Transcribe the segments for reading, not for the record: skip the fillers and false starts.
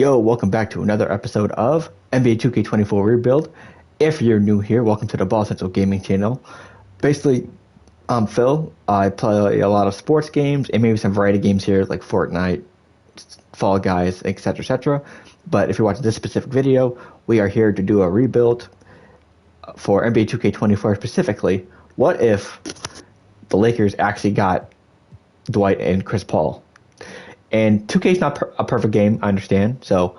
Yo, welcome back to another episode of NBA 2K24 Rebuild. If you're new here, welcome to the Ball Central Gaming channel. Basically, I'm Phil. I play a lot of sports games and maybe some variety games here like Fortnite, Fall Guys, etc., etc. But if you're watching this specific video, we are here to do a rebuild for NBA 2K24 specifically. What if the Lakers actually got Dwight and Chris Paul? And 2K is not a perfect game, I understand. So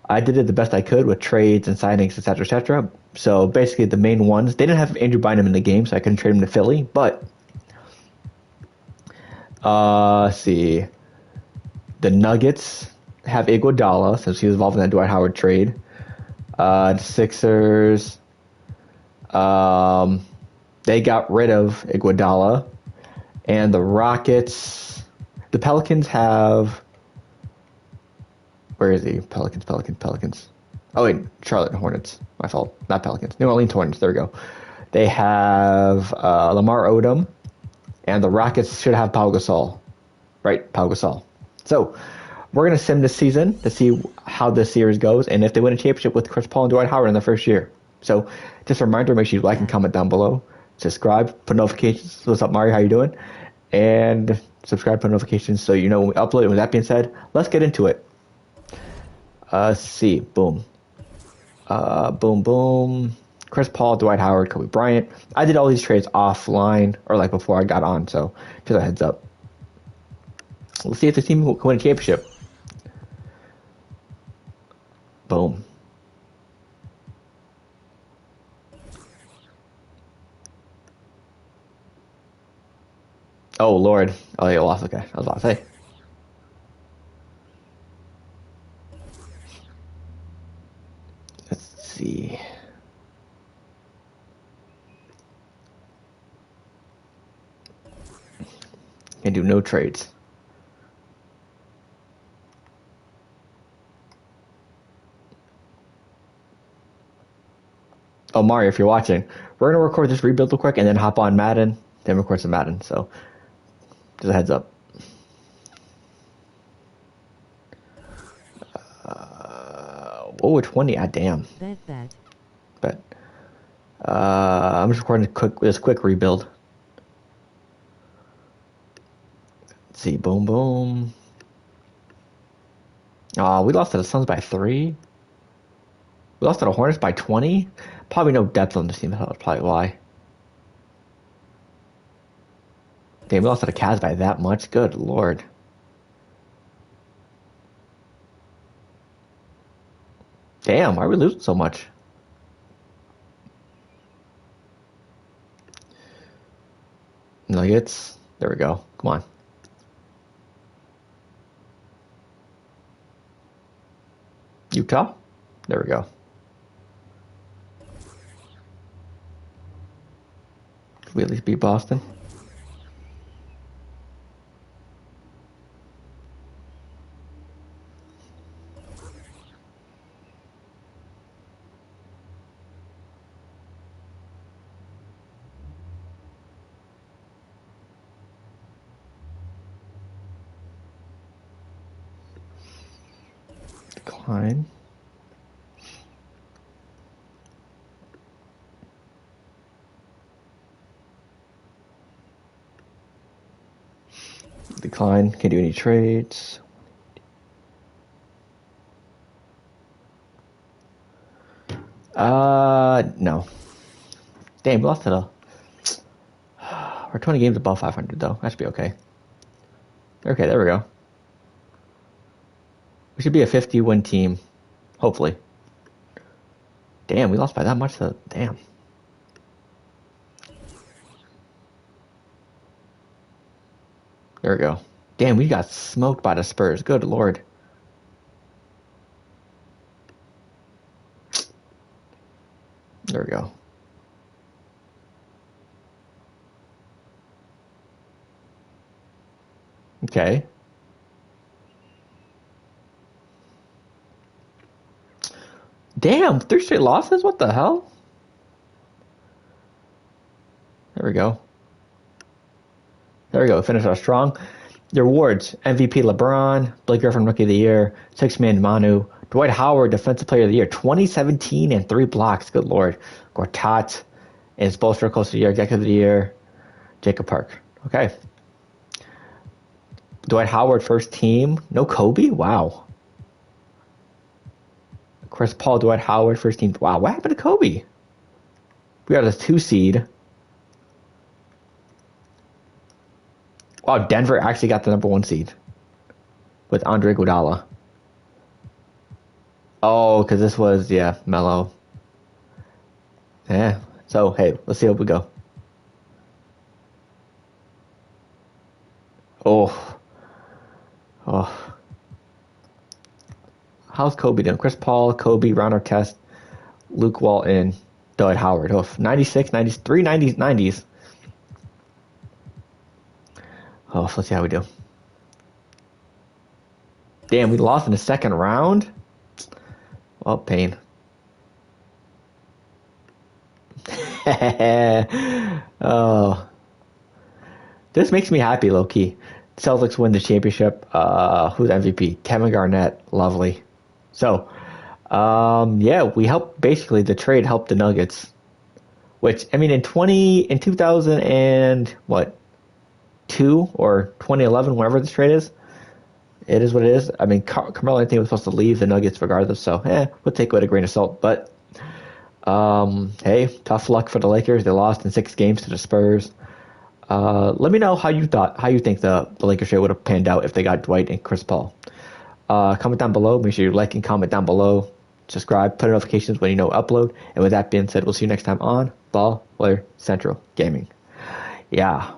I did it the best I could with trades and signings, etc., etc. So basically, the main ones, they didn't have Andrew Bynum in the game, so I couldn't trade him to Philly. But let's see, the Nuggets have Iguodala since he was involved in that Dwight Howard trade. The Sixers, they got rid of Iguodala, and the Rockets. The Pelicans have. Where is he? Pelicans. Oh, wait. Charlotte Hornets. My fault. Not Pelicans. New Orleans Hornets. There we go. They have Lamar Odom, and the Rockets should have Pau Gasol. Right? Pau Gasol. So, we're going to sim this season to see how this series goes and if they win a championship with Chris Paul and Dwight Howard in their first year. So, just a reminder, make sure you like and comment down below. Subscribe, put notifications. What's up, Mario? How you doing? And subscribe, put notifications so you know when we upload. And with that being said, let's get into it. Let's see. Boom. Boom. Chris Paul, Dwight Howard, Kobe Bryant. I did all these trades offline or like before I got on, so just a heads up. Let's see if the team can win a championship. Boom. Oh, Lord. Oh, you lost. Okay. I was about to say. Let's see. Can do no trades. Oh, Mario, if you're watching, we're going to record this rebuild real quick and then hop on Madden, then record some Madden. So, just a heads up. Oh, 20. Ah, damn. Bet. I'm just recording this quick rebuild. Let's see. Boom. We lost to the Suns by 3. We lost to the Hornets by 20. Probably no depth on this team. That's probably why. Damn, we lost to the Cavs by that much. Good Lord. Damn, why are we losing so much? Nuggets. There we go. Come on. Utah. There we go. Did we at least beat Boston? Decline. Decline. Can't do any trades. No. Damn, we lost to the... We're 20 games above 500, though. That should be okay. Okay, there we go. We should be a 50-win team. Hopefully. Damn, we lost by that much, though. Damn. There we go. Damn, we got smoked by the Spurs. Good Lord. There we go. Okay. Damn, 3 straight losses? What the hell? There we go. There we go. Finish our strong. Your awards: MVP LeBron, Blake Griffin Rookie of the Year, Six Man Manu, Dwight Howard, Defensive Player of the Year, 2017 and 3 blocks. Good Lord. Gortat and Spoelstra, Coach of the Year, Executive of the Year, Jacob Park. Okay. Dwight Howard, first team. No Kobe? Wow. Chris Paul, Dwight Howard, first team. Wow, what happened to Kobe? We are the 2 seed. Wow, Denver actually got the number 1 seed with Andre Iguodala. Oh, because this was, Melo. Yeah. So, hey, let's see how we go. Oh. How's Kobe doing? Chris Paul, Kobe, Ron Artest, Luke Walton, Dwight Howard. 96, 93, 90s, 90s. Let's see how we do. Damn, we lost in the second round? Well, pain. Oh. This makes me happy, low-key. Celtics win the championship. Who's MVP? Kevin Garnett. Lovely. So, we helped, basically, the trade helped the Nuggets. Which, I mean, in 2000 and, 2 or 2011, whenever this trade is, it is what it is. I mean, Carmelo Anthony was supposed to leave the Nuggets regardless, so, we'll take it with a grain of salt. But, hey, tough luck for the Lakers. They lost in 6 games to the Spurs. Let me know how you think the Lakers trade would have panned out if they got Dwight and Chris Paul. Comment down below. Make sure you like and comment down below. Subscribe, put notifications when you know upload. And with that being said, we'll see you next time on Ball Player Central Gaming. Yeah.